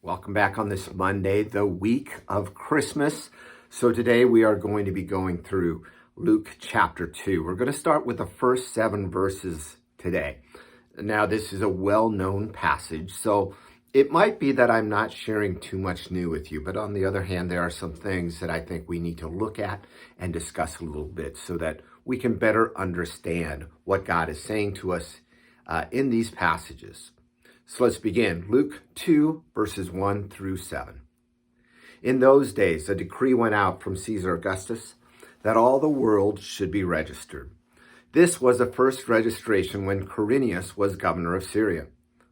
Welcome back on this Monday, the week of Christmas. So today we are going to be going through Luke chapter 2. We're going to start with the first 7 verses today. Now, this is a well-known passage, so it might be that I'm not sharing too much new with you, but on the other hand, there are some things that I think we need to look at and discuss a little bit so that we can better understand what God is saying to us in these passages. So let's begin. Luke 2, verses 1 through 7. In those days, a decree went out from Caesar Augustus that all the world should be registered. This was the first registration when Quirinius was governor of Syria,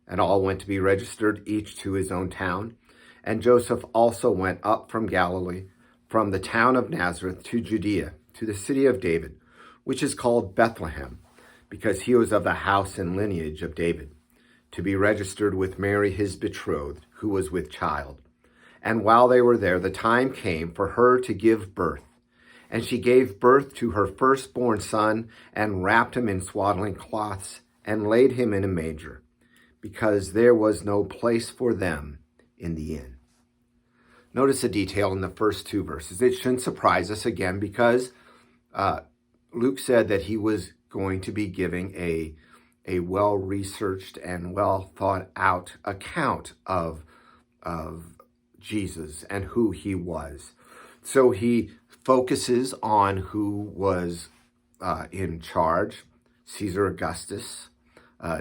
and all went to be registered, each to his own town. And Joseph also went up from Galilee, from the town of Nazareth to Judea, to the city of David, which is called Bethlehem, because he was of the house and lineage of David, to be registered with Mary, his betrothed, who was with child. And while they were there, the time came for her to give birth. And she gave birth to her firstborn son, and wrapped him in swaddling cloths, and laid him in a manger, because there was no place for them in the inn. Notice a detail in the first 2 verses. It shouldn't surprise us again, because Luke said that he was going to be giving a well-researched and well-thought-out account of Jesus and who he was. So he focuses on who was in charge. Caesar Augustus.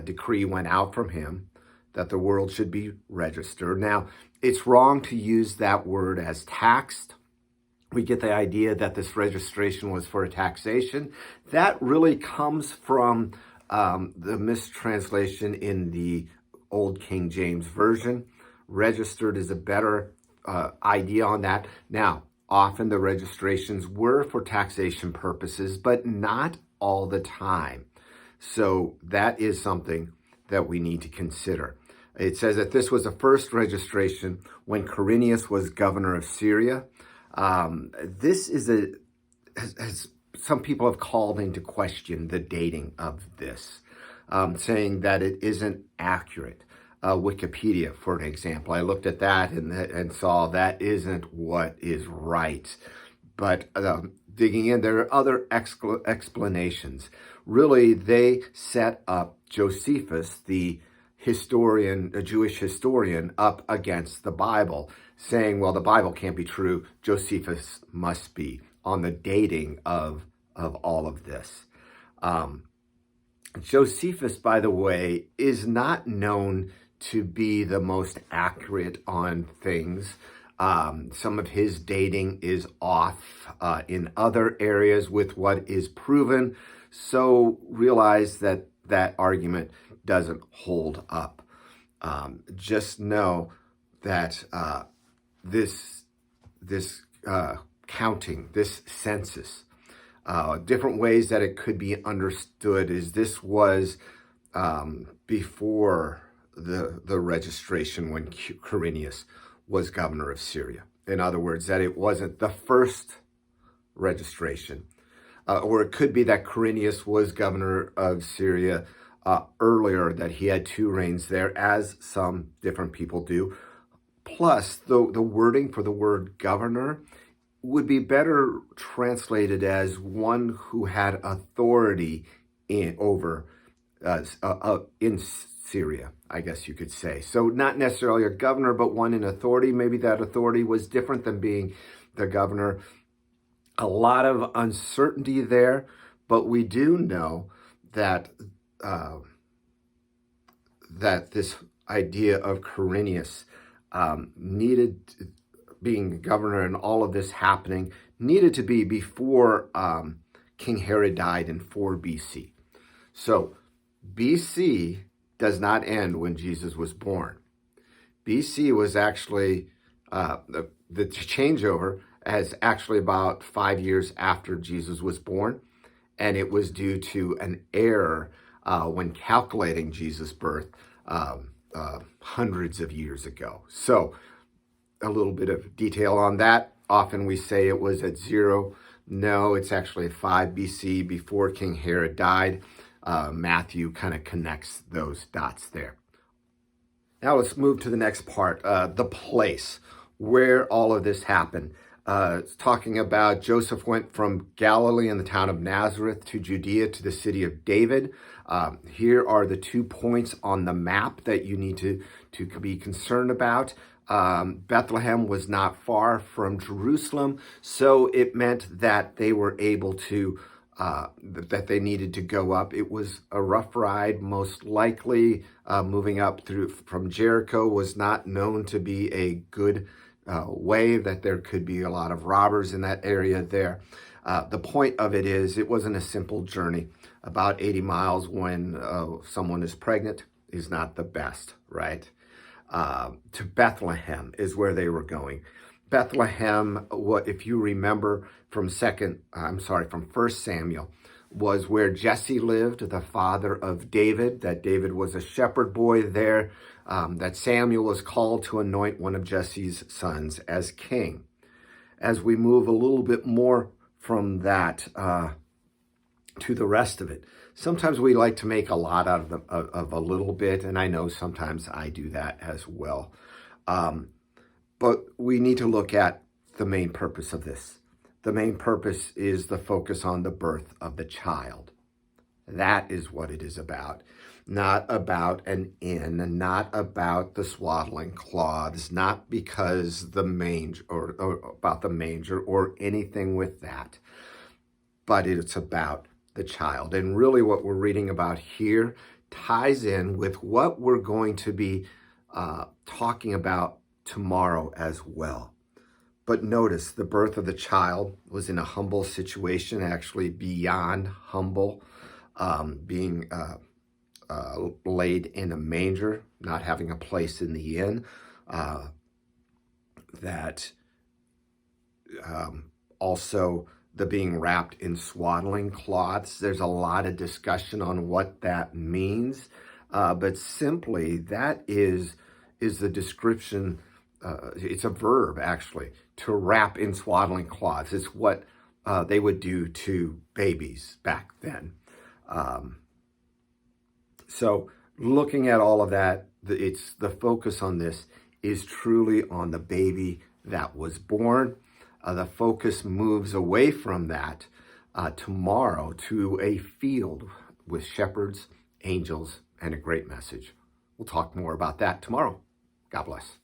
Decree went out from him that the world should be registered. Now, it's wrong to use that word as taxed. We get the idea that this registration was for a taxation. That really comes from the mistranslation in the Old King James Version. Registered is a better idea on that. Now, often the registrations were for taxation purposes, but not all the time. So that is something that we need to consider. It says that this was the first registration when Quirinius was governor of Syria. This is has some people have called into question the dating of this, saying that it isn't accurate. Wikipedia, for an example, I looked at that and saw that isn't what is right. But digging in, there are other explanations. Really, they set up Josephus, the historian, a Jewish historian, up against the Bible, saying, well, the Bible can't be true. Josephus must be, on the dating of all of this. Josephus, by the way, is not known to be the most accurate on things. Some of his dating is off in other areas with what is proven. So realize that that argument doesn't hold up. Just know that this counting, this census, different ways that it could be understood is this was before the registration when Quirinius was governor of Syria. In other words, that it wasn't the first registration. Or it could be that Quirinius was governor of Syria earlier, that he had 2 reigns there, as some different people do. Plus, the wording for the word governor would be better translated as one who had authority in Syria, I guess you could say. So not necessarily a governor, but one in authority. Maybe that authority was different than being the governor. A lot of uncertainty there, but we do know that that this idea of Quirinius needed, being governor and all of this happening, needed to be before King Herod died in 4 BC. So BC does not end when Jesus was born. BC was actually, the changeover as actually about 5 years after Jesus was born. And it was due to an error when calculating Jesus' birth hundreds of years ago. So a little bit of detail on that. Often we say it was at 0. No, it's actually at 5 BC, before King Herod died. Matthew kind of connects those dots there. Now let's move to the next part, the place where all of this happened. It's talking about Joseph went from Galilee in the town of Nazareth to Judea to the city of David. Here are the 2 points on the map that you need to be concerned about. Bethlehem was not far from Jerusalem, so it meant that they were able to that they needed to go up. It was a rough ride, most likely. Moving up from Jericho was not known to be a good way, that there could be a lot of robbers in that area there. The point of it is, it wasn't a simple journey. About 80 miles when someone is pregnant is not the best, right? To Bethlehem is where they were going. Bethlehem, if you remember from 1 Samuel, was where Jesse lived, the father of David, that David was a shepherd boy there, that Samuel was called to anoint one of Jesse's sons as king. As we move a little bit more from that to the rest of it, sometimes we like to make a lot out of a little bit, and I know sometimes I do that as well. But we need to look at the main purpose of this. The main purpose is the focus on the birth of the child. That is what it is about. Not about an inn, not about the swaddling cloths, not because the manger or about the manger or anything with that. But it's about the child. And really what we're reading about here ties in with what we're going to be talking about tomorrow as well. But notice the birth of the child was in a humble situation, actually beyond humble, being laid in a manger, not having a place in the inn, also the being wrapped in swaddling cloths. There's a lot of discussion on what that means, but simply that is the description. It's a verb, actually, to wrap in swaddling cloths. It's what they would do to babies back then. So looking at all of that, it's the focus on this is truly on the baby that was born. The focus moves away from that tomorrow to a field with shepherds, angels, and a great message. We'll talk more about that tomorrow. God bless.